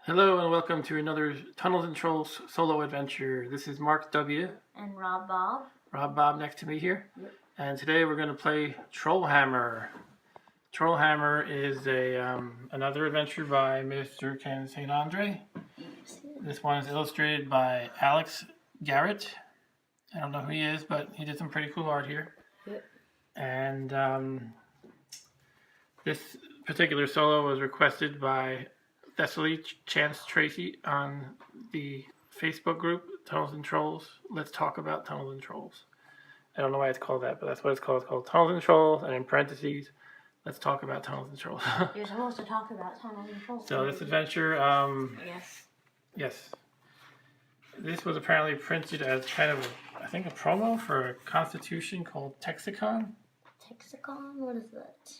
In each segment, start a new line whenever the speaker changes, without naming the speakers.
Hello and welcome to another Tunnels and Trolls solo adventure. This is Mark W.
And Rob Bob.
Rob Bob next to me here.
Yep.
And today we're going to play Trollhammer. Trollhammer is another adventure by Mr. Ken St. Andre. This one is illustrated by Alex Garrett. I don't know who he is, but he did some pretty cool art here.
Yep.
And this particular solo was requested by Thessaly Chance Tracy on the Facebook group Tunnels and Trolls. Let's talk about Tunnels and Trolls. I don't know why it's called that, but that's what it's called. It's called Tunnels and Trolls, and in parentheses, let's talk about Tunnels and Trolls.
You're supposed to talk about Tunnels and Trolls.
So this adventure, yes. This was apparently printed as kind of, I think, a promo for a constitution called Texicon.
Texicon? What is that?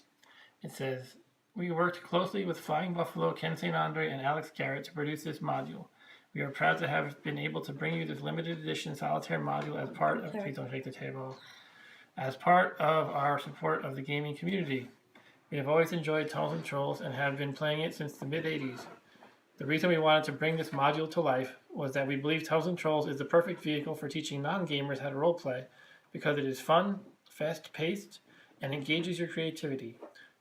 It says, we worked closely with Flying Buffalo, Ken St. Andre, and Alex Garrett to produce this module. We are proud to have been able to bring you this limited edition solitaire module as part of, please don't shake the table, as part of our support of the gaming community. We have always enjoyed Tunnels and Trolls and have been playing it since the mid-80s. The reason we wanted to bring this module to life was that we believe Tunnels and Trolls is the perfect vehicle for teaching non-gamers how to roleplay because it is fun, fast-paced, and engages your creativity.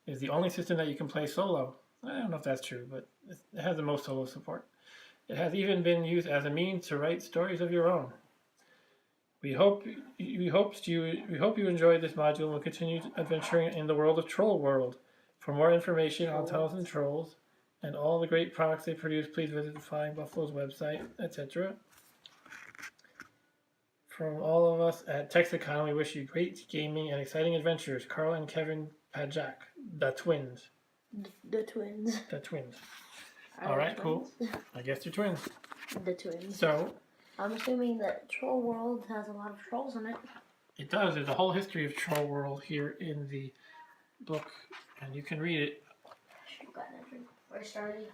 It is the only system that you can play solo. I don't know if that's true, but it has the most solo support. It has even been used as a means to write stories of your own. We hope you enjoyed this module and will continue adventuring in the world of Troll World. For more information on Tunnels and Trolls and all the great products they produce, please visit Flying Buffalo's website, etc. From all of us at Texicon, we wish you great gaming and exciting adventures. Carl and Kevin Pajak, the twins.
The twins.
The twins. All right, cool. I guess they're twins.
The twins.
So,
I'm assuming that Troll World has a lot of trolls in it.
It does. There's a whole history of Troll World here in the book, and you can read it.
I've gotten a drink before I started.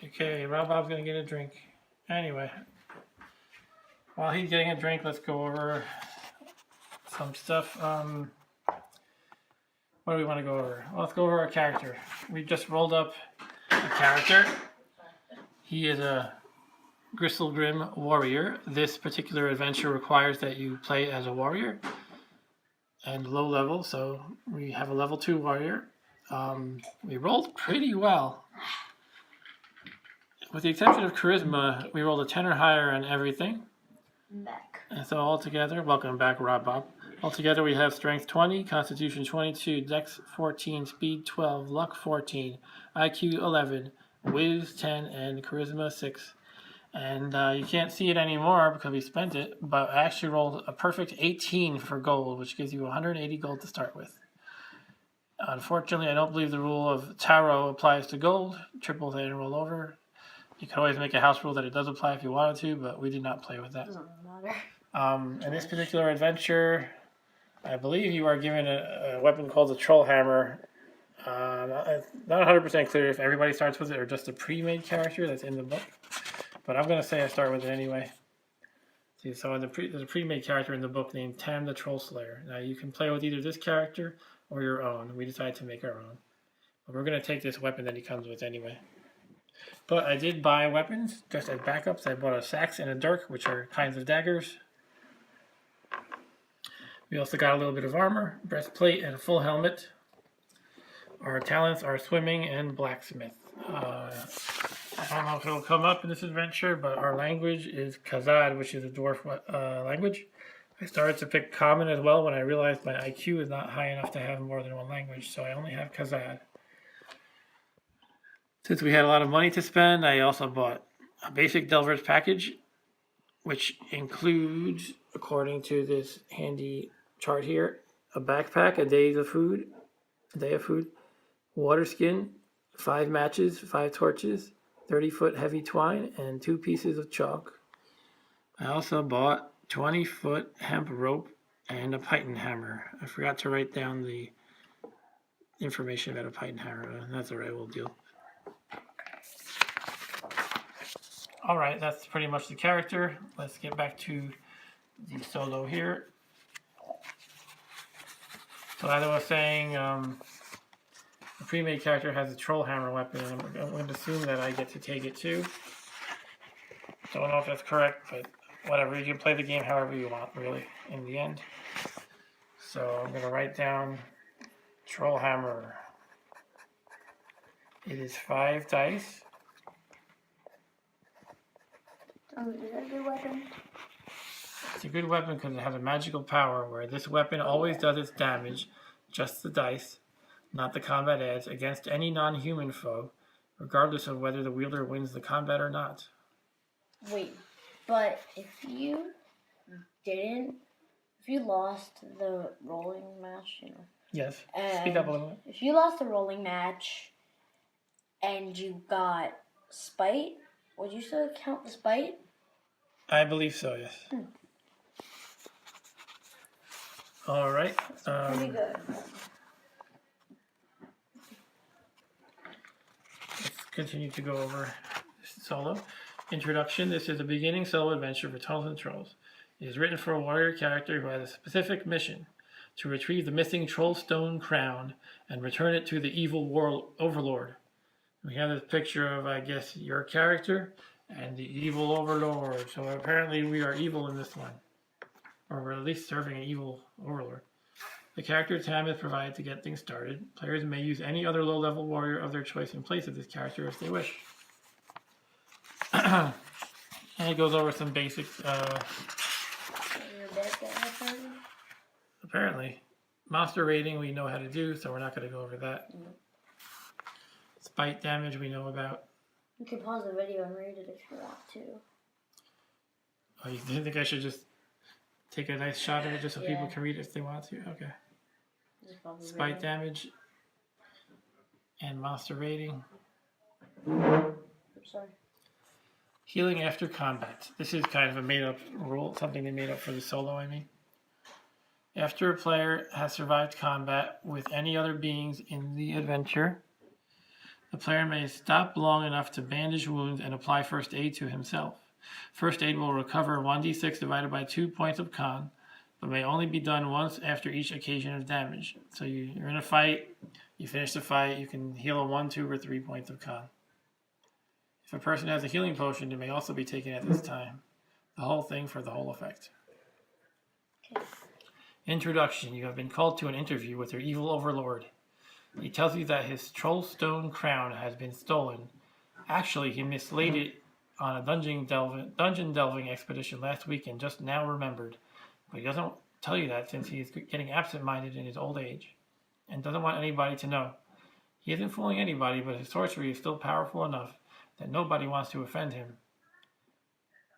Okay, Rob Bob's going to get a drink. Anyway, while he's getting a drink, let's go over some stuff. What do we want to go over? Well, let's go over our character. We just rolled up a character. He is a Gristlegrim warrior. This particular adventure requires that you play as a warrior and low level, so we have a level 2 warrior. We rolled pretty well. With the exception of charisma, we rolled a 10 or higher on everything.
I'm back.
And so altogether, welcome back, Rob Bob. Altogether, we have Strength 20, Constitution 22, Dex 14, Speed 12, Luck 14, IQ 11, Wiz 10, and Charisma 6. And you can't see it anymore because we spent it, but I actually rolled a perfect 18 for gold, which gives you 180 gold to start with. Unfortunately, I don't believe the rule of tarot applies to gold. Triple and roll over. You can always make a house rule that it does apply if you wanted to, but we did not play with that.
Doesn't matter.
In this particular adventure, I believe you are given a weapon called the Trollhammer. Not 100% clear if everybody starts with it or just a pre-made character that's in the book. But I'm going to say I start with it anyway. See, so there's a pre-made character in the book named Tam the Troll Slayer. Now you can play with either this character or your own. We decided to make our own. But we're going to take this weapon that he comes with anyway. But I did buy weapons just as backups. I bought a sax and a dirk, which are kinds of daggers. We also got a little bit of armor, breastplate, and a full helmet. Our talents are swimming and blacksmith. I don't know if it'll come up in this adventure, but our language is Khazad, which is a dwarf language. I started to pick common as well when I realized my IQ is not high enough to have more than one language, so I only have Khazad. Since we had a lot of money to spend, I also bought a basic Delver's package, which includes, according to this handy chart here, a backpack, a day of food, water skin, 5 matches, 5 torches, 30-foot heavy twine, and 2 pieces of chalk. I also bought 20-foot hemp rope and a python hammer. I forgot to write down the information about a python hammer. That's alright, we'll deal. Alright, that's pretty much the character. Let's get back to the solo here. So as I was saying, the pre-made character has a Trollhammer weapon, and I'm going to assume that I get to take it too. Don't know if that's correct, but whatever. You can play the game however you want, really, in the end. So I'm going to write down Trollhammer. It is 5 dice.
Is that a good weapon?
It's a good weapon because it has a magical power where this weapon always does its damage, just the dice, not the combat adds, against any non-human foe, regardless of whether the wielder wins the combat or not.
Wait, but if you lost the rolling match,
Yes. Speak up a little bit.
If you lost the rolling match and you got spite, would you still count the spite?
I believe so, yes. All right.
Pretty good.
Let's continue to go over solo. Introduction. This is a beginning solo adventure for Tunnels and Trolls. It is written for a warrior character who has a specific mission: to retrieve the missing Trollstone crown and return it to the Evil Overlord. We have this picture of, I guess, your character and the Evil Overlord. So apparently we are evil in this one. Or we're at least serving an Evil Overlord. The character time is provided to get things started. Players may use any other low-level warrior of their choice in place of this character if they wish. And it goes over some basics. Apparently. Monster rating we know how to do, so we're not going to go over that. Spite damage we know about.
You can pause the video and read it if you want to.
Oh, you didn't think I should just take a nice shot of it just so people can read it if they want to? Okay. Spite damage and monster rating.
Sorry.
Healing after combat. This is kind of a made-up rule, something they made up for the solo, I mean. After a player has survived combat with any other beings in the adventure, the player may stop long enough to bandage wounds and apply first aid to himself. First aid will recover 1d6 divided by 2 points of con, but may only be done once after each occasion of damage. So you're in a fight, you finish the fight, you can heal a 1, 2, or 3 points of con. If a person has a healing potion, it may also be taken at this time. The whole thing for the whole effect.
Okay.
Introduction. You have been called to an interview with your Evil Overlord. He tells you that his Trollstone crown has been stolen. Actually, he mislaid it on a dungeon delving expedition last week and just now remembered. But he doesn't tell you that since he is getting absent-minded in his old age and doesn't want anybody to know. He isn't fooling anybody, but his sorcery is still powerful enough that nobody wants to offend him.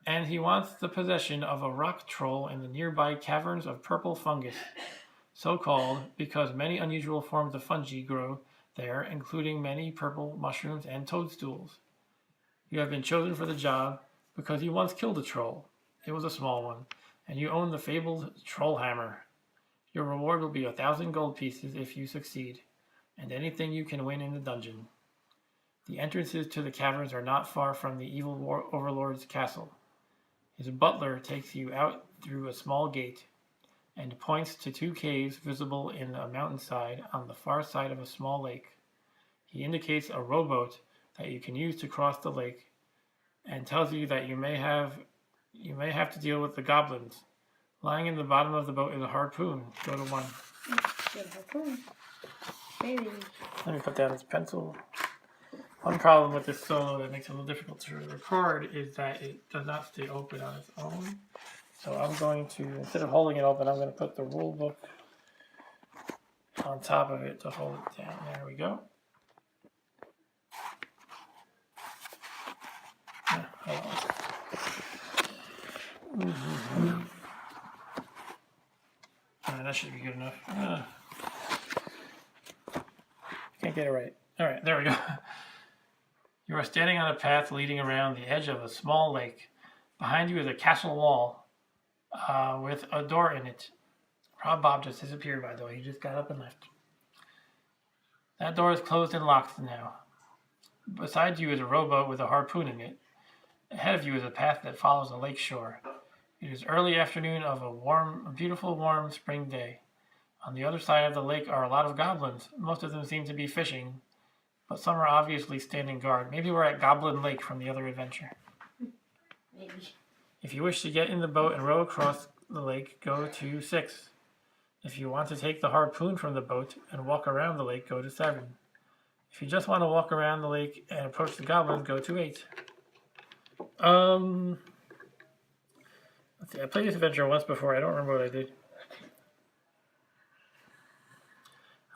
And he wants the possession of a rock troll in the nearby caverns of purple fungus, so called because many unusual forms of fungi grow there, including many purple mushrooms and toadstools. You have been chosen for the job because you once killed a troll. It was a small one, and you own the fabled Trollhammer. Your reward will be 1,000 gold pieces if you succeed, and anything you can win in the dungeon. The entrances to the caverns are not far from the Evil Overlord's castle. His butler takes you out through a small gate and points to 2 caves visible in a mountainside on the far side of a small lake. He indicates a rowboat that you can use to cross the lake and tells you that you may have to deal with the goblins. Lying in the bottom of the boat is a harpoon. Go to 1.
Good harpoon. Maybe.
Let me put down this pencil. One problem with this solo that makes it a little difficult to record is that it does not stay open on its own. So I'm going to, instead of holding it open, I'm going to put the rule book on top of it to hold it down. There we go. Hold on. That should be good enough. Can't get it right. All right, there we go. You are standing on a path leading around the edge of a small lake. Behind you is a castle wall with a door in it. Rob Bob just disappeared, by the way. He just got up and left. That door is closed and locked now. Beside you is a rowboat with a harpoon in it. Ahead of you is a path that follows the lake shore. It is early afternoon of a beautiful warm spring day. On the other side of the lake are a lot of goblins. Most of them seem to be fishing, but some are obviously standing guard. Maybe we're at Goblin Lake from the other adventure.
Maybe.
If you wish to get in the boat and row across the lake, go to 6. If you want to take the harpoon from the boat and walk around the lake, go to 7. If you just want to walk around the lake and approach the goblins, go to 8. Let's see, I played this adventure once before. I don't remember what I did.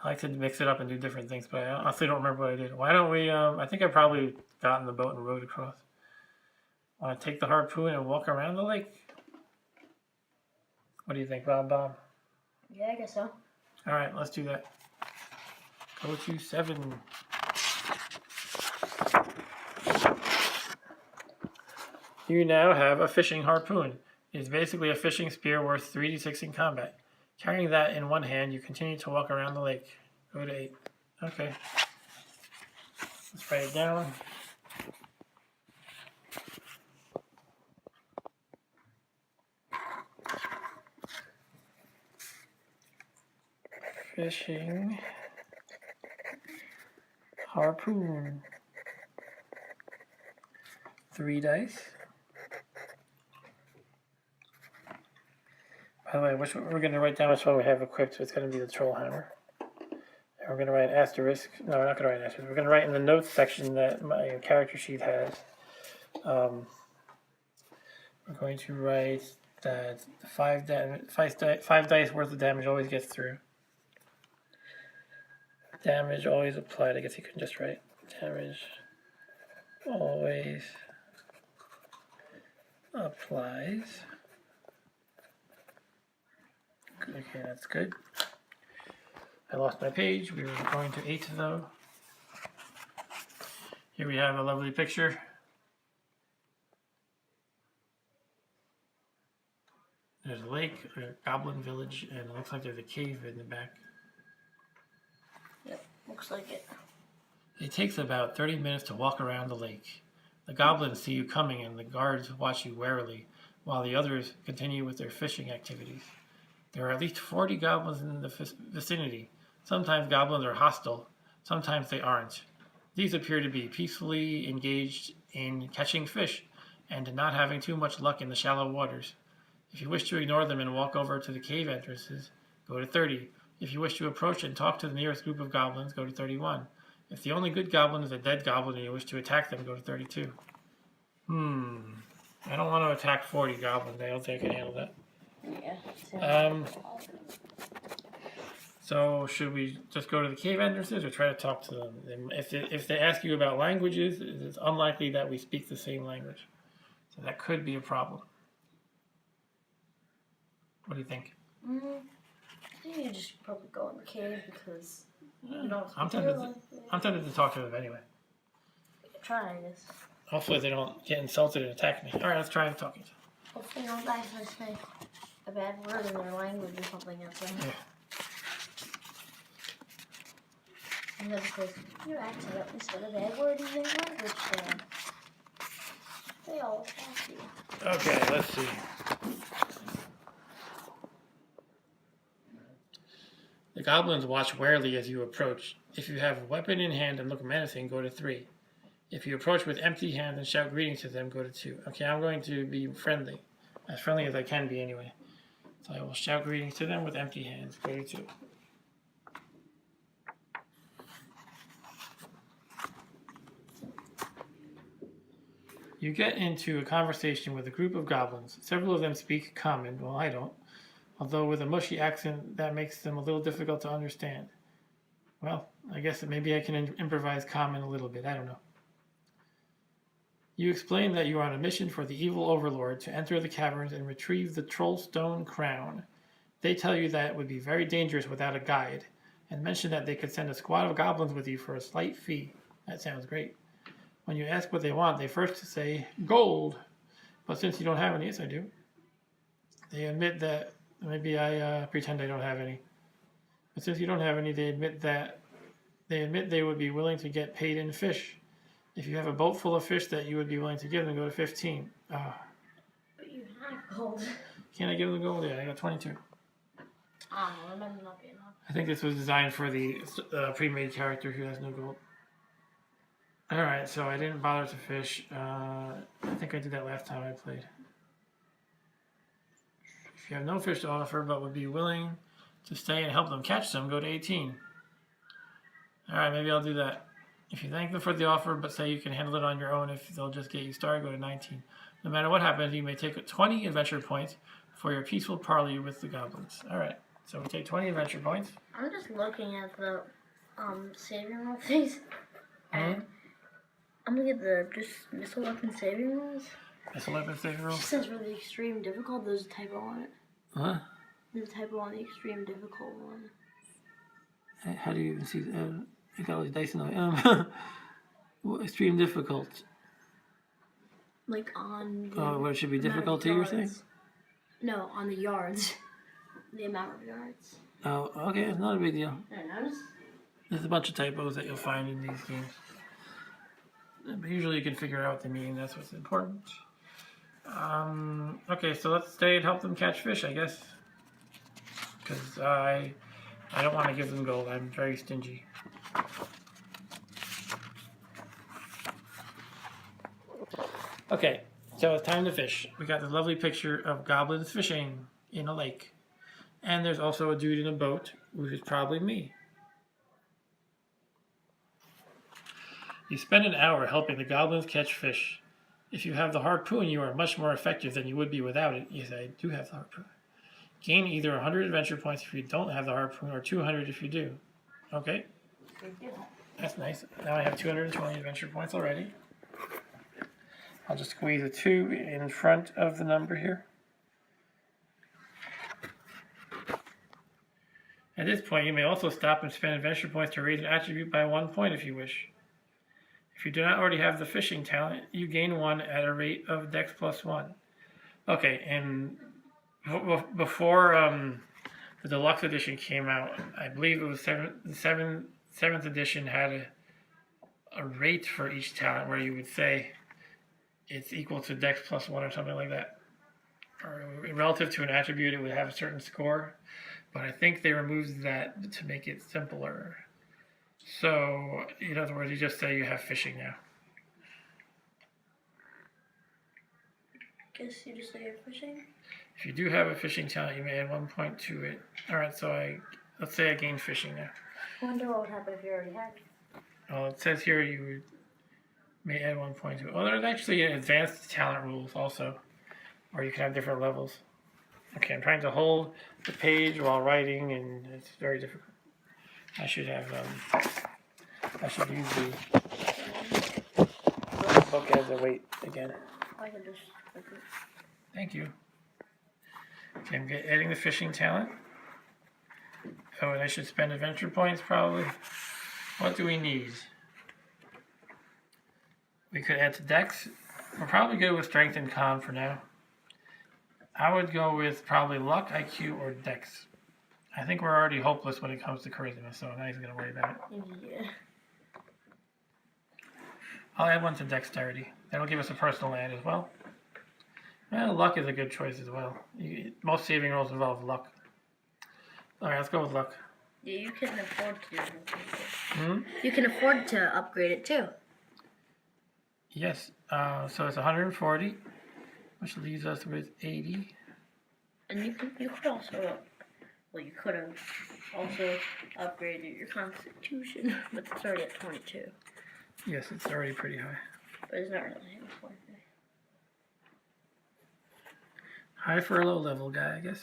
I like to mix it up and do different things, but I honestly don't remember what I did. Why don't we, I think I probably got in the boat and rowed across. Want to take the harpoon and walk around the lake? What do you think, Bob?
Yeah, I guess so.
All right, let's do that. Go to 7. You now have a fishing harpoon. It is basically a fishing spear worth 3d6 in combat. Carrying that in one hand, you continue to walk around the lake. Go to 8. Okay. Let's write it down. Fishing harpoon. 3 dice. By the way, we're going to write down which one we have equipped, so it's going to be the Trollhammer. And we're going to write asterisk. No, we're not going to write asterisk. We're going to write in the notes section that my character sheet has. We're going to write that 5 dice worth of damage always gets through. Damage always applied. I guess you can just write damage always applies. Okay, that's good. I lost my page. We were going to 8 though. Here we have a lovely picture. There's a lake, a goblin village, and it looks like there's a cave in the back.
Yep, looks like it.
It takes about 30 minutes to walk around the lake. The goblins see you coming and the guards watch you warily, while the others continue with their fishing activities. There are at least 40 goblins in the vicinity. Sometimes goblins are hostile, sometimes they aren't. These appear to be peacefully engaged in catching fish and not having too much luck in the shallow waters. If you wish to ignore them and walk over to the cave entrances, go to 30. If you wish to approach and talk to the nearest group of goblins, go to 31. If the only good goblin is a dead goblin and you wish to attack them, go to 32. I don't want to attack 40 goblins. I don't think I can handle that.
Yeah.
So should we just go to the cave entrances or try to talk to them? If they ask you about languages, it's unlikely that we speak the same language. So that could be a problem. What do you think?
I think you just probably go in the cave because you don't
I'm tempted to talk to them anyway.
Try, I guess.
Hopefully they don't get insulted and attack me. All right, let's try talking to them.
Hopefully you don't actually say a bad word in their language or something else.
Yeah.
And then because you accidentally said a bad word in their language, then they all attack you.
Okay, let's see. The goblins watch warily as you approach. If you have a weapon in hand and look menacing, go to 3. If you approach with empty hands and shout greetings to them, go to 2. Okay, I'm going to be friendly. As friendly as I can be anyway. So I will shout greetings to them with empty hands. Go to 2. You get into a conversation with a group of goblins. Several of them speak common, well I don't, although with a mushy accent that makes them a little difficult to understand. Well, I guess that maybe I can improvise common a little bit, I don't know. You explain that you are on a mission for the Evil Overlord to enter the caverns and retrieve the Trollstone Crown. They tell you that it would be very dangerous without a guide, and mention that they could send a squad of goblins with you for a slight fee. That sounds great. When you ask what they want, they first say, gold. But since you don't have any, yes I do. They admit that, maybe I pretend I don't have any. But since you don't have any, they admit they would be willing to get paid in fish. If you have a boat full of fish that you would be willing to give them, go to 15.
But you have gold.
Can't I give them gold? Yeah, I got 22.
I don't know, that might not be enough.
I think this was designed for the pre-made character who has no gold. Alright, so I didn't bother to fish. I think I did that last time I played. If you have no fish to offer but would be willing to stay and help them catch some, go to 18. Alright, maybe I'll do that. If you thank them for the offer but say you can handle it on your own if they'll just get you started, go to 19. No matter what happens, you may take 20 adventure points for your peaceful parley with the goblins. Alright, so we take 20 adventure points.
I'm just looking at the saving roll things. And I'm gonna get the just missile weapon saving rolls.
Missile weapon saving rolls?
It says for the extreme difficult, there's a typo on it.
Huh?
There's a typo on the extreme difficult one.
How do you even see that? I got all these dice in the extreme difficult.
Like on the
what it should be difficulty, you're saying?
No, on the yards. The amount of yards.
Oh, okay, it's not a big deal.
I noticed.
There's a bunch of typos that you'll find in these games. But usually you can figure out what they mean, that's what's important. Okay, so let's stay and help them catch fish, I guess. Because I don't want to give them gold, I'm very stingy. Okay, so it's time to fish. We got this lovely picture of goblins fishing in a lake. And there's also a dude in a boat, which is probably me. You spend an hour helping the goblins catch fish. If you have the harpoon, you are much more effective than you would be without it. Yes, I do have the harpoon. Gain either 100 adventure points if you don't have the harpoon, or 200 if you do. Okay. That's nice. Now I have 220 adventure points already. I'll just squeeze a 2 in front of the number here. At this point, you may also stop and spend adventure points to raise an attribute by 1 point if you wish. If you do not already have the fishing talent, you gain 1 at a rate of Dex plus 1. Okay, and before the deluxe edition came out, I believe it was 7th edition had a rate for each talent where you would say it's equal to Dex plus 1 or something like that. Or relative to an attribute, it would have a certain score. But I think they removed that to make it simpler. So, in other words, you just say you have fishing now.
Guess you just say you're fishing?
If you do have a fishing talent, you may add 1 point to it. Alright, so let's say I gain fishing now.
I wonder what would happen if you already had it.
Well, it says here you may add 1 point to it. Well, there's actually advanced talent rules also, or you can have different levels. Okay, I'm trying to hold the page while writing, and it's very difficult. I should have, I should use the book as a weight again.
I can just...
Thank you. Okay, I'm adding the fishing talent. Oh, and I should spend adventure points probably. What do we need? We could add to Dex. We're probably good with Strength and Con for now. I would go with probably Luck, IQ, or Dex. I think we're already hopeless when it comes to Charisma, so I'm not even going to worry about it.
Yeah.
I'll add 1 to Dexterity. That'll give us a personal add as well. Well, Luck is a good choice as well. Most saving rolls involve Luck. Alright, let's go with Luck.
Yeah, you can afford to do it. You can afford to upgrade it too.
Yes, so it's 140, which leaves us with 80.
And you could also, well, you could have also upgraded your Constitution, but it's already at 22.
Yes, it's already pretty high.
But it's not really important.
High for a low level guy, I guess.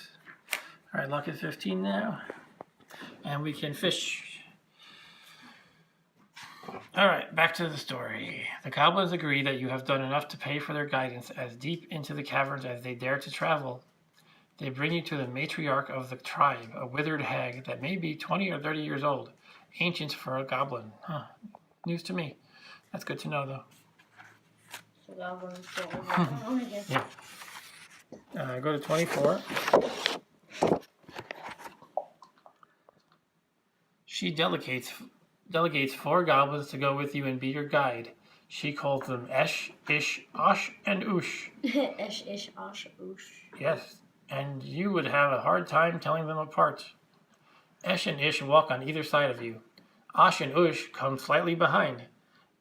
Alright, Luck is 15 now. And we can fish. Alright, back to the story. The goblins agree that you have done enough to pay for their guidance as deep into the caverns as they dare to travel. They bring you to the matriarch of the tribe, a withered hag that may be 20 or 30 years old. Ancient for a goblin. Huh. News to me. That's good to know, though.
So goblins don't I guess.
Yeah. Go to 24. She delegates 4 goblins to go with you and be your guide. She calls them Esh, Ish, Osh, and Oosh.
Esh, Ish, Osh, Oosh.
Yes, and you would have a hard time telling them apart. Esh and Ish walk on either side of you. Osh and Oosh come slightly behind.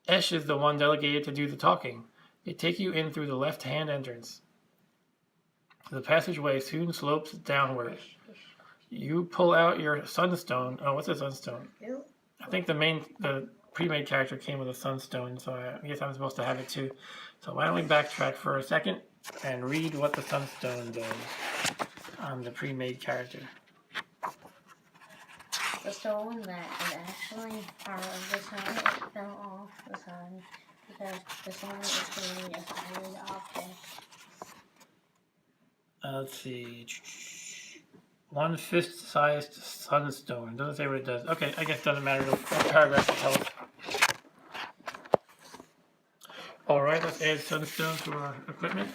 Esh is the one delegated to do the talking. They take you in through the left-hand entrance. The passageway soon slopes downward. You pull out your sunstone. Oh, what's a sunstone? I think the pre-made character came with a sunstone, so I guess I'm supposed to have it too. So why don't we backtrack for a second and read what the sunstone does on the pre-made character.
The stone that is actually part of the sun, it fell off the sun because the sun is clearly a solid object.
Let's see. 1 fist-sized sunstone. Doesn't say what it does. Okay, I guess it doesn't matter what paragraph to tell us. Alright, let's add sunstone to our equipment.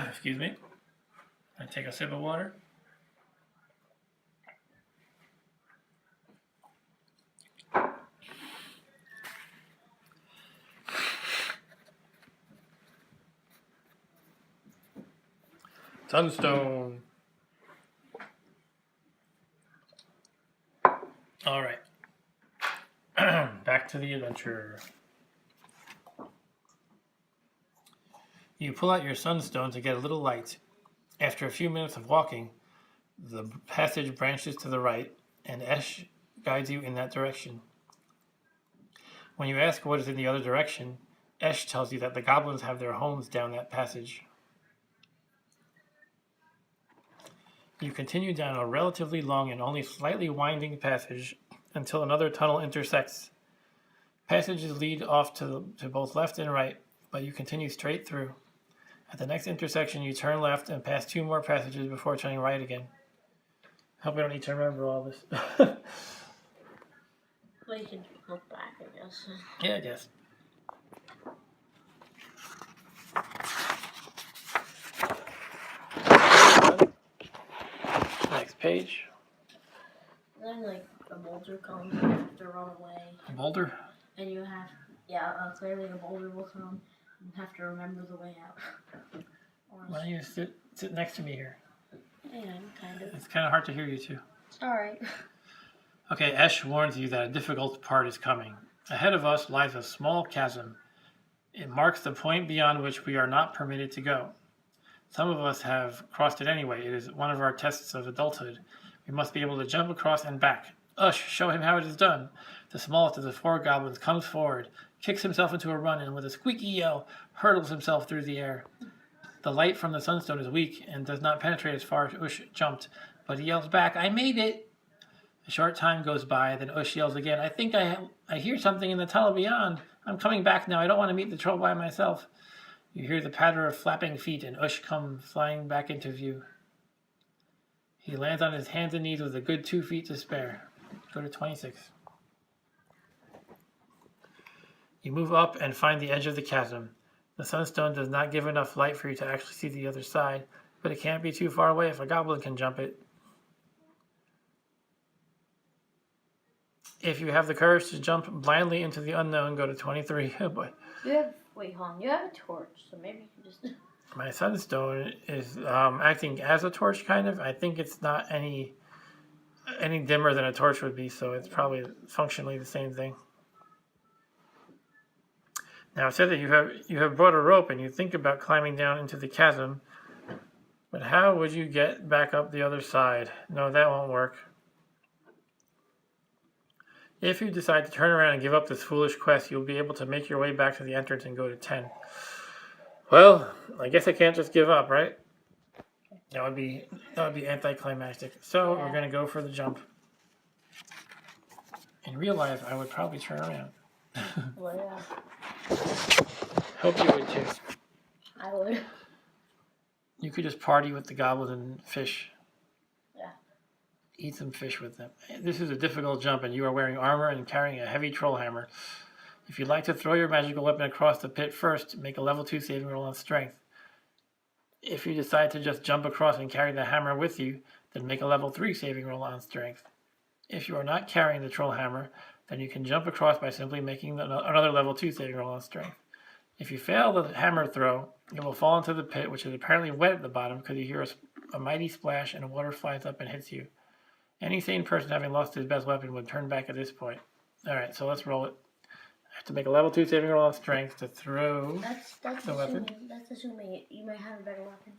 Excuse me. I take a sip of water. Sunstone. All right. Back to the adventure. You pull out your sunstone to get a little light. After a few minutes of walking, the passage branches to the right, and Esh guides you in that direction. When you ask what is in the other direction, Esh tells you that the goblins have their homes down that passage. You continue down a relatively long and only slightly winding passage until another tunnel intersects. Passages lead off to both left and right, but you continue straight through. At the next intersection, you turn left and pass 2 more passages before turning right again. Hope we don't need to remember all this.
We can look back, I guess.
Yeah, I guess. Next page.
Then, like, a boulder comes and you have to run away.
A boulder?
And you have, clearly a boulder will come. You have to remember the way out.
Why don't you sit next to me here?
Yeah, kind of.
It's kind of hard to hear you too.
Alright.
Okay, Esh warns you that a difficult part is coming. Ahead of us lies a small chasm. It marks the point beyond which we are not permitted to go. Some of us have crossed it anyway. It is one of our tests of adulthood. We must be able to jump across and back. Ush, show him how it is done. The smallest of the 4 goblins comes forward, kicks himself into a run, and with a squeaky yell, hurtles himself through the air. The light from the sunstone is weak and does not penetrate as far as Ush jumped, but he yells back, "I made it!" A short time goes by, then Ush yells again, "I think I hear something in the tunnel beyond. I'm coming back now. I don't want to meet the troll by myself." You hear the patter of flapping feet, and Ush comes flying back into view. He lands on his hands and knees with a good 2 feet to spare. Go to 26. You move up and find the edge of the chasm. The sunstone does not give enough light for you to actually see the other side, but it can't be too far away if a goblin can jump it. If you have the courage to jump blindly into the unknown, go to 23. Oh boy.
Wait, hold on. You have a torch, so maybe you can just...
My sunstone is acting as a torch, kind of. I think it's not any dimmer than a torch would be, so it's probably functionally the same thing. Now, it said that you have brought a rope and you think about climbing down into the chasm, but how would you get back up the other side? No, that won't work. If you decide to turn around and give up this foolish quest, you'll be able to make your way back to the entrance and go to 10. Well, I guess I can't just give up, right? That would be anticlimactic. So we're gonna go for the jump. In real life, I would probably turn around.
Well, yeah.
Hope you would too.
I would.
You could just party with the goblins and fish.
Yeah.
Eat some fish with them. This is a difficult jump, and you are wearing armor and carrying a heavy Trollhammer. If you'd like to throw your magical weapon across the pit first, make a level 2 saving roll on strength. If you decide to just jump across and carry the hammer with you, then make a level 3 saving roll on strength. If you are not carrying the Trollhammer, then you can jump across by simply making another level 2 saving roll on strength. If you fail the hammer throw, you will fall into the pit, which is apparently wet at the bottom because you hear a mighty splash and water flies up and hits you. Any sane person having lost his best weapon would turn back at this point. Alright, so let's roll it. have to make a level 2 saving roll on strength to throw
That's
the weapon.
assuming you might have a better weapon.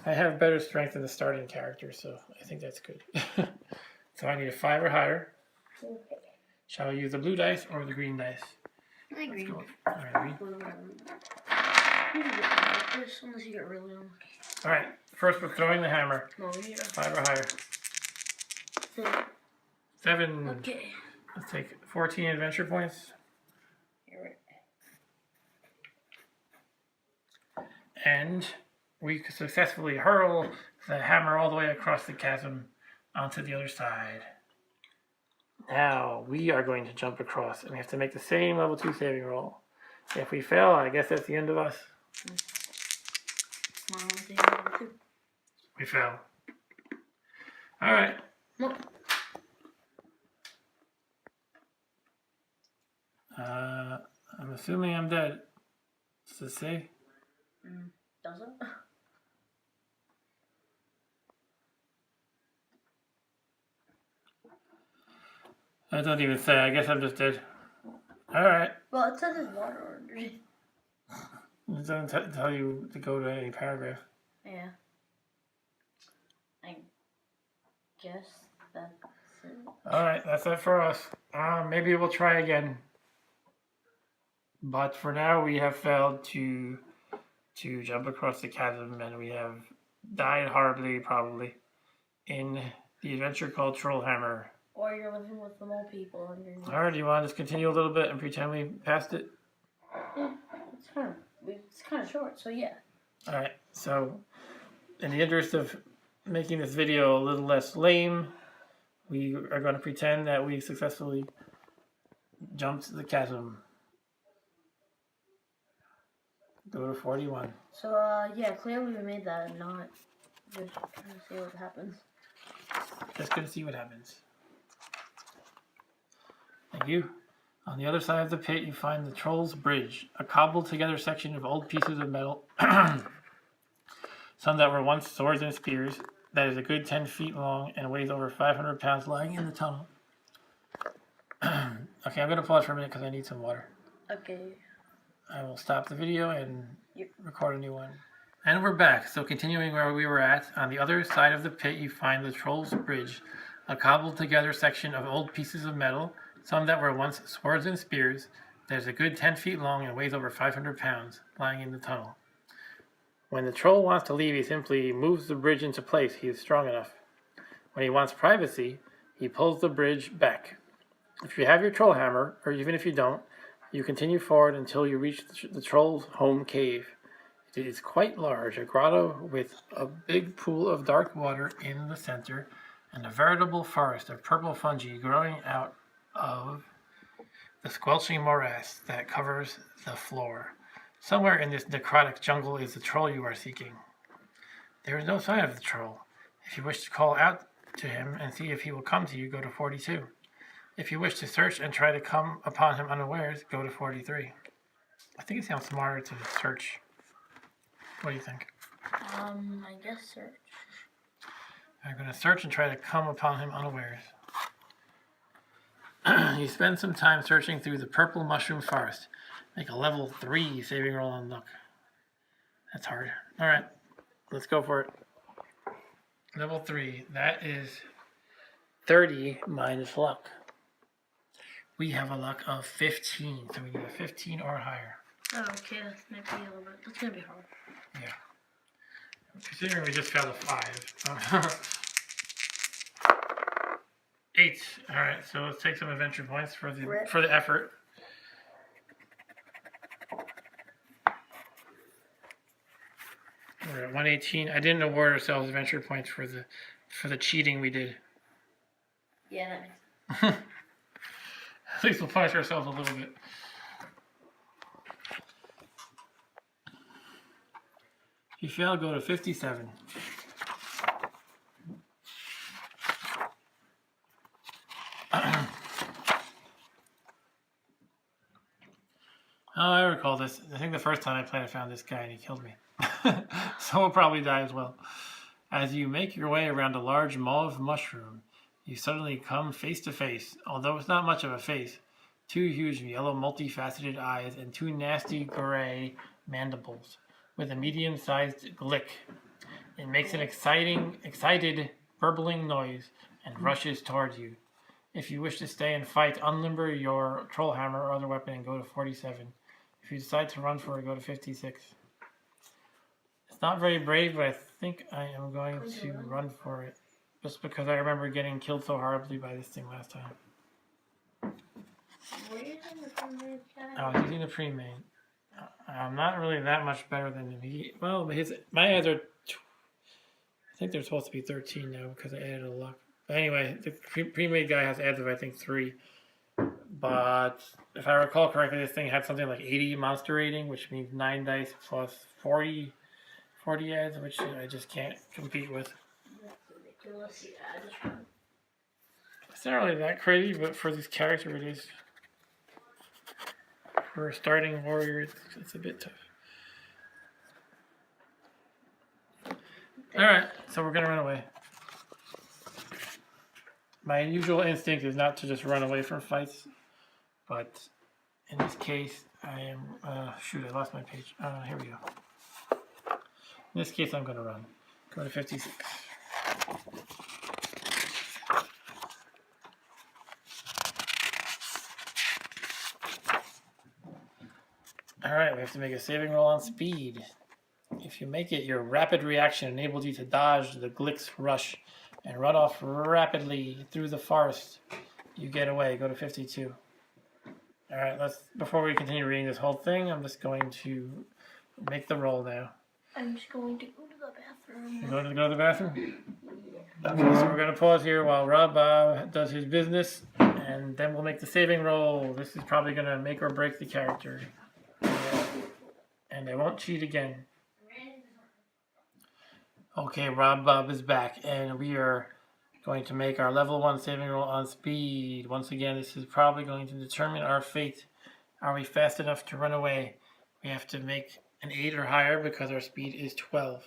I have better strength than the starting character, so I think that's good. So I need a 5 or higher.
Okay.
Shall I use the blue dice or the green dice?
I agree.
Alright, green.
Unless you get really unlucky.
Alright, first we're throwing the hammer.
No, we need
5 or higher. 7.
Okay.
Let's take 14 adventure points.
You're right.
And we successfully hurl the hammer all the way across the chasm onto the other side. Now we are going to jump across, and we have to make the same level 2 saving roll. If we fail, I guess that's the end of us. We fail. Alright.
Nope.
I'm assuming I'm dead. Does it say?
Does it?
That doesn't even say. I guess I'm just dead. Alright.
Well, it says there's water underneath.
It doesn't tell you to go to any paragraph.
Yeah. I guess that's it.
Alright, that's it for us. Maybe we'll try again. But for now, we have failed to jump across the chasm, and we have died horribly, probably, in the adventure called Trollhammer.
Or you're living with the mole people underneath.
Alright, do you want to just continue a little bit and pretend we passed it?
Yeah, it's kind of short, so yeah.
Alright, so in the interest of making this video a little less lame, we are going to pretend that we successfully jumped the chasm. Go to 41.
So, yeah, clearly we made that and not just trying to see what happens.
Just going to see what happens. Thank you. On the other side of the pit, you find the Troll's Bridge, a cobbled together section of old pieces of metal, some that were once swords and spears, that is a good 10 feet long and weighs over 500 pounds, lying in the tunnel. Okay, I'm going to pause for a minute because I need some water.
Okay.
I will stop the video and record a new one. And we're back. So continuing where we were at, on the other side of the pit you find the Troll's Bridge, a cobbled together section of old pieces of metal, some that were once swords and spears, that is a good 10 feet long and weighs over 500 pounds, lying in the tunnel. When the troll wants to leave, he simply moves the bridge into place. He is strong enough. When he wants privacy, he pulls the bridge back. If you have your Trollhammer, or even if you don't, you continue forward until you reach the troll's home cave. It is quite large, a grotto with a big pool of dark water in the center, and a veritable forest of purple fungi growing out of the squelching morass that covers the floor. Somewhere in this necrotic jungle is the troll you are seeking. There is no sign of the troll. If you wish to call out to him and see if he will come to you, go to 42. If you wish to search and try to come upon him unawares, go to 43. I think it sounds smarter to search. What do you think?
I guess search.
I'm going to search and try to come upon him unawares. You spend some time searching through the purple mushroom forest. Make a level 3 saving roll on luck. That's hard. Alright, let's go for it. Level 3, that is 30 minus luck. We have a luck of 15, so we need a 15 or higher.
Oh, okay, that's maybe a little bit. That's gonna be hard.
Yeah. Considering we just failed a 5. 8. Alright, so let's take some adventure points for the effort. We're at 118. I didn't award ourselves adventure points for the cheating we did.
Yeah, that makes sense.
At least we'll punish ourselves a little bit. If you fail, go to 57. Oh, I recall this. I think the first time I played, I found this guy and he killed me. So we'll probably die as well. As you make your way around a large mauve mushroom, you suddenly come face to face, although it's not much of a face, 2 huge yellow multifaceted eyes, and 2 nasty gray mandibles with a medium-sized glick. It makes an excited, burbling noise and rushes towards you. If you wish to stay and fight, unlimber your Trollhammer or other weapon and go to 47. If you decide to run for it, go to 56. It's not very brave, but I think I am going to run for it. Just because I remember getting killed so horribly by this thing last time.
Were you using the pre-made guy?
I was using the pre-made. I'm not really that much better than him. My ads are... I think they're supposed to be 13 now because I added a luck. But anyway, the pre-made guy has ads of, I think, 3. But if I recall correctly, this thing had something like 80 monster rating, which means 9 dice plus 40 ads, which I just can't compete with.
That's ridiculous, yeah.
It's not really that crazy, but for this character it is. For a starting warrior, it's a bit tough. Alright, so we're going to run away. My usual instinct is not to just run away from fights, but in this case, I am... shoot, I lost my page. Here we go. In this case, I'm going to run. Go to 56. Alright, we have to make a saving roll on speed. If you make it, your rapid reaction enables you to dodge the Glick's rush and run off rapidly through the forest. You get away. Go to 52. Alright, before we continue reading this whole thing, I'm just going to make the roll now.
I'm just going to go to the bathroom.
You going to go to the bathroom? Okay, so we're going to pause here while Rob does his business, and then we'll make the saving roll. This is probably going to make or break the character. And I won't cheat again. Okay, Rob Bob is back, and we are going to make our level 1 saving roll on speed. Once again, this is probably going to determine our fate. Are we fast enough to run away? We have to make an 8 or higher because our speed is 12.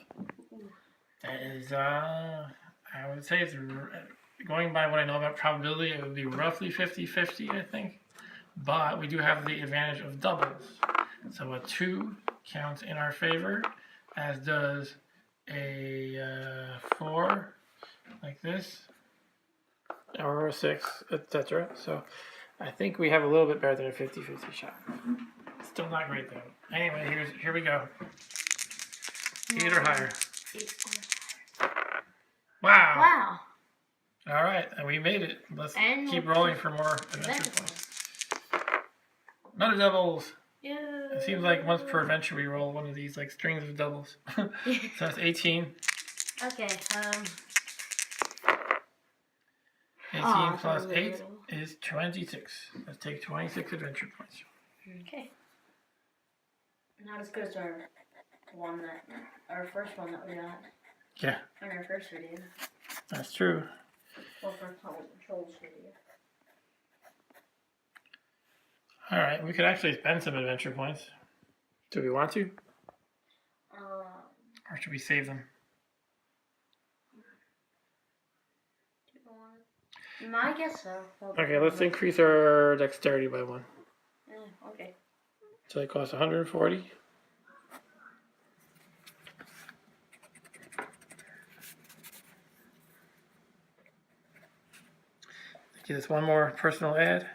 That is, I would say it's, going by what I know about probability, it would be roughly 50-50, I think. But we do have the advantage of doubles. So a 2 counts in our favor, as does a 4, like this, or a 6, etc. So I think we have a little bit better than a 50-50 shot. Still not great though. Anyway, here we go. 8 or higher.
8 or higher.
Wow. All right, and we made it. Let's
and
keep rolling for more adventure points. Another doubles.
Yeah.
It seems like once per adventure we roll one of these like strings of doubles. So that's 18.
Okay.
18 plus 8 is 26. Let's take 26 adventure points.
Okay. Not as good as our first one that we got.
Yeah.
On our first video.
That's true.
Well, for Trolls video.
Alright, we could actually spend some adventure points. Do we want to? Or should we save them?
I guess so.
Okay, let's increase our dexterity by 1.
Yeah, okay.
So it costs 140. Give us one more personal ad.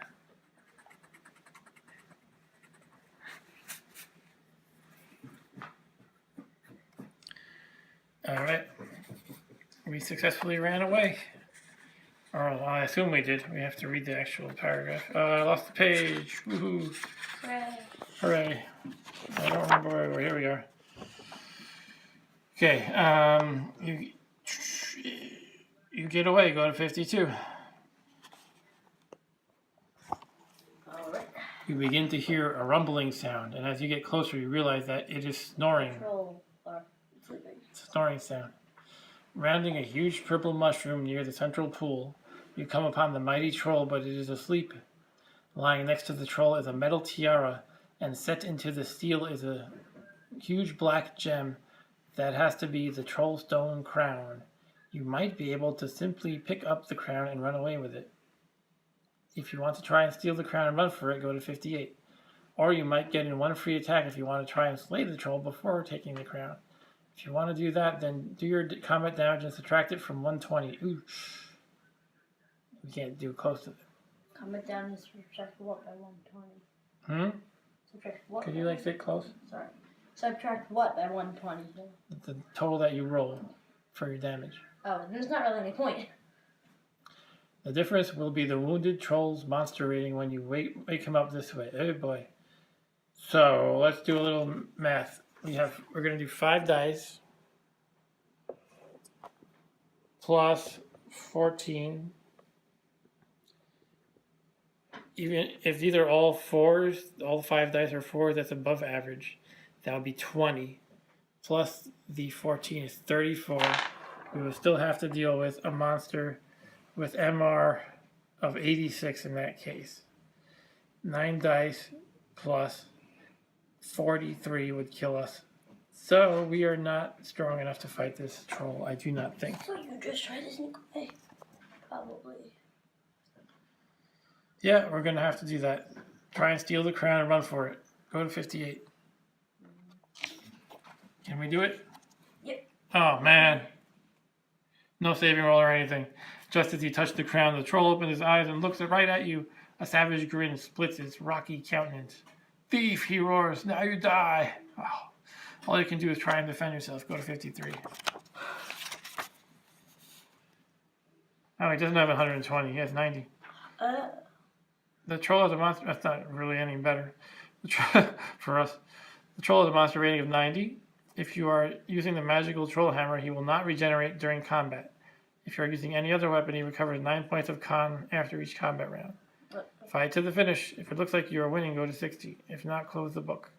Alright. We successfully ran away. Or I assume we did. We have to read the actual paragraph. I lost the page. Woohoo.
Hooray.
Hooray. I don't remember where we were. Here we are. Okay. You get away. Go to 52.
Alright.
You begin to hear a rumbling sound, and as you get closer, you realize that it is snoring. It's a snoring sound. Rounding a huge purple mushroom near the central pool, you come upon the mighty troll, but it is asleep. Lying next to the troll is a metal tiara, and set into the steel is a huge black gem that has to be the troll stone crown. You might be able to simply pick up the crown and run away with it. If you want to try and steal the crown and run for it, go to 58. Or you might get in one free attack if you want to try and slay the troll before taking the crown. If you want to do that, then do your combat damage and subtract it from 120. Ooh. We can't do close to it.
Combat damage is subtract what by 120? Subtract what?
Could you like sit close?
Sorry. Subtract what by 120?
The total that you roll for your damage.
Oh, there's not really any point.
The difference will be the wounded troll's monster rating when you wake him up this way. Oh boy. So let's do a little math. We're gonna do 5 dice plus 14. Even if these are all 4s, all 5 dice are 4s, that's above average. That would be 20. Plus the 14 is 34. We will still have to deal with a monster with MR of 86 in that case. 9 dice plus 43 would kill us. So we are not strong enough to fight this troll, I do not think.
So you just try to sneak away? Probably.
Yeah, we're going to have to do that. Try and steal the crown and run for it. Go to 58. Can we do it?
Yep.
Oh, man. No saving roll or anything. Just as you touch the crown, the troll opens his eyes and looks right at you. A savage grin splits its rocky countenance. Thief, he roars. Now you die. Oh. All you can do is try and defend yourself. Go to 53. Oh, he doesn't have 120. He has 90. The troll has a monster... That's not really any better for us. The troll has a monster rating of 90. If you are using the magical Trollhammer, he will not regenerate during combat. If you are using any other weapon, he recovers 9 points of con after each combat round. Fight to the finish. If it looks like you are winning, go to 60. If not, close the book.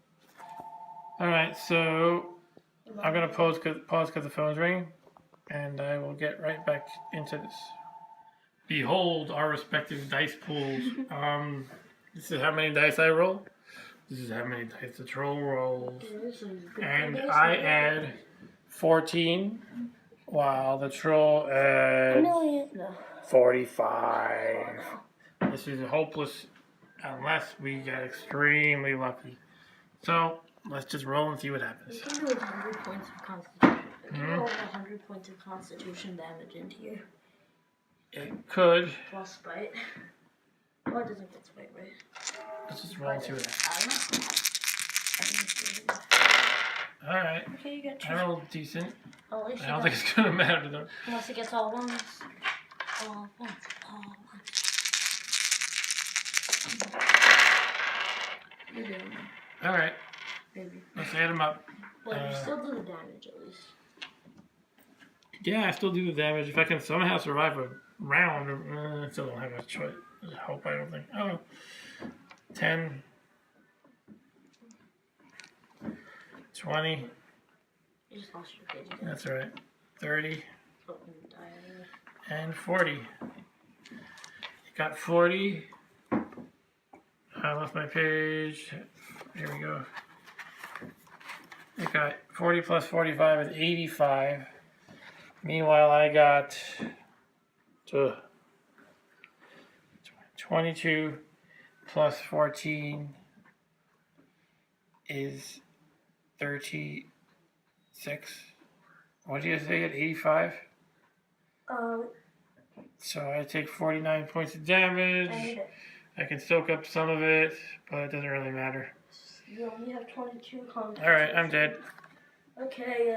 Alright, so I'm going to pause because the phone's ringing, and I will get right back into this. Behold our respective dice pools. This is how many dice I roll. This is how many dice the troll rolls. And I add 14, while the troll adds 45. This is hopeless unless we get extremely lucky. So let's just roll and see what happens.
You can do 100 points of constitution. You can roll 100 points of constitution damage into here.
It could.
Plus spite. Well, it doesn't get spite, right?
Let's just roll and see what happens.
I don't know.
Alright.
Okay, you got 2.
I rolled decent.
Oh,
I don't think it's going to matter though.
Unless it gets all ones. All ones. All ones. You're doing it.
Alright.
Maybe.
Let's add them up.
Well, you still do the damage at least.
Yeah, I still do the damage. If I can somehow survive a round, I still don't have a choice. I hope, I don't think. Oh, 10, 20.
You just lost your page.
That's right. 30
Oh, and die anyway.
and 40. You got 40. I lost my page. Here we go. You got 40 plus 45 is 85. Meanwhile, I got 22 plus 14 is 36. What did you say at 85? So I take 49 points of damage. I can soak up some of it, but it doesn't really matter.
You only have 22 constitution.
Alright, I'm dead.
Okay,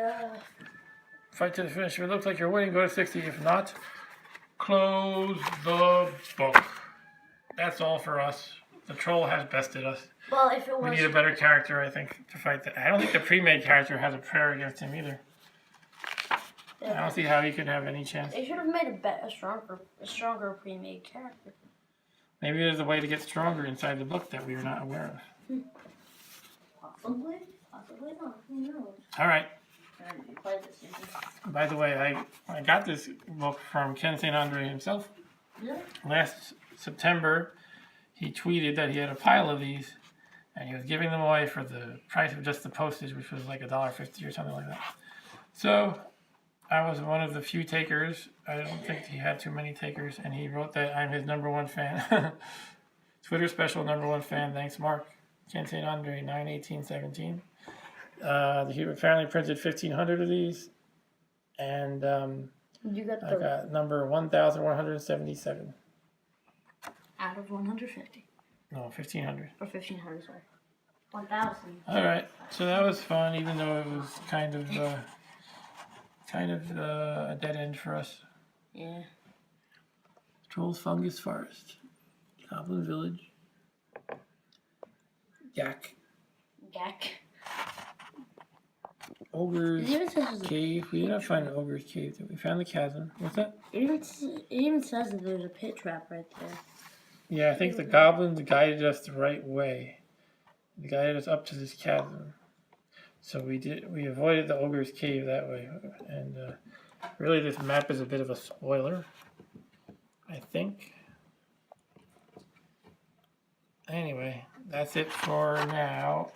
Fight to the finish. If it looks like you're winning, go to 60. If not, close the book. That's all for us. The troll has bested us.
well, if it was...
We need a better character, I think, to fight that. I don't think the pre-made character has a prayer against him either. I don't see how he could have any chance.
They should have made a stronger pre-made character.
Maybe there's a way to get stronger inside the book that we are not aware of.
Possibly. Possibly not. Who knows?
Alright.
You played this season.
By the way, I got this book from Ken St. Andre himself.
Yeah.
Last September, he tweeted that he had a pile of these, and he was giving them away for the price of just the postage, which was like $1.50 or something like that. So, I was one of the few takers. I don't think he had too many takers, and he wrote that I'm his #1 fan. Twitter special #1 fan. Thanks, Mark. Ken St. Andre, 9/18/17. He apparently printed 1,500 of these, and
You got
I got number 1,177.
out of 150.
No, 1,500.
Or 1,500, sorry. 1,000.
All right, so that was fun, even though it was kind of a dead end for us.
Yeah.
Trolls Fungus Forest, Goblin Village, Yak, Ogre's Cave. We did not find an Ogre's Cave. We found the chasm. What's that?
It even says that there's a pit trap right there.
Yeah, I think the goblins guided us the right way. They guided us up to this chasm. So we avoided the Ogre's Cave that way. And really this map is a bit of a spoiler, I think. Anyway, that's it for now.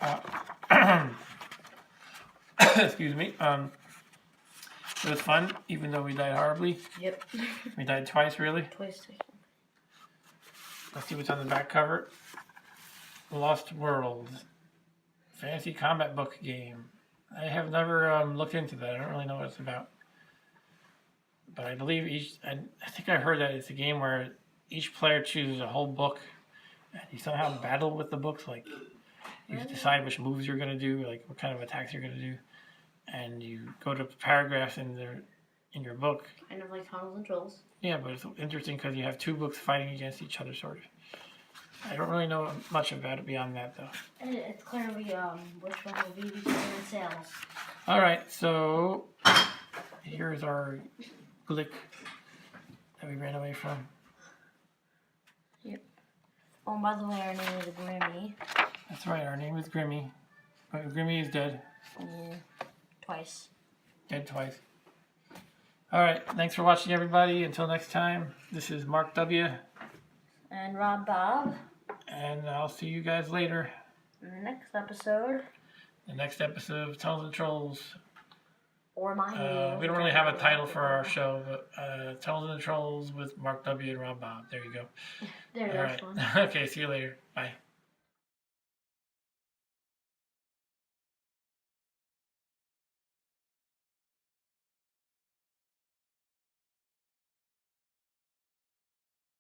Excuse me. It was fun, even though we died horribly.
Yep.
We died twice, really.
Twice.
Let's see what's on the back cover. Lost Worlds. Fantasy combat book game. I have never looked into that. I don't really know what it's about. But I believe I think I heard that it's a game where each player chooses a whole book. And you somehow battle with the books. Like, you decide which moves you're going to do, like what kind of attacks you're going to do. And you go to paragraphs in your book.
Kind of like Tunnels and Trolls.
Yeah, but it's interesting because you have two books fighting against each other, sort of. I don't really know much about it beyond that, though.
And it's clearly which one will be between sales.
All right, so here's our glick that we ran away from.
Yep. Oh, by the way, our name is Grimmy.
That's right, our name is Grimmy. But Grimmy is dead.
Yeah. Twice.
Dead twice. All right, thanks for watching, everybody. Until next time, this is Mark W.
And Rob Bob.
And I'll see you guys later.
In the next episode.
The next episode of Tunnels and Trolls.
Or my name.
We don't really have a title for our show, but Tunnels and Trolls with Mark W. and Rob Bob. There you go.
There,
All
that's
right.
one.
Okay, see you later. Bye.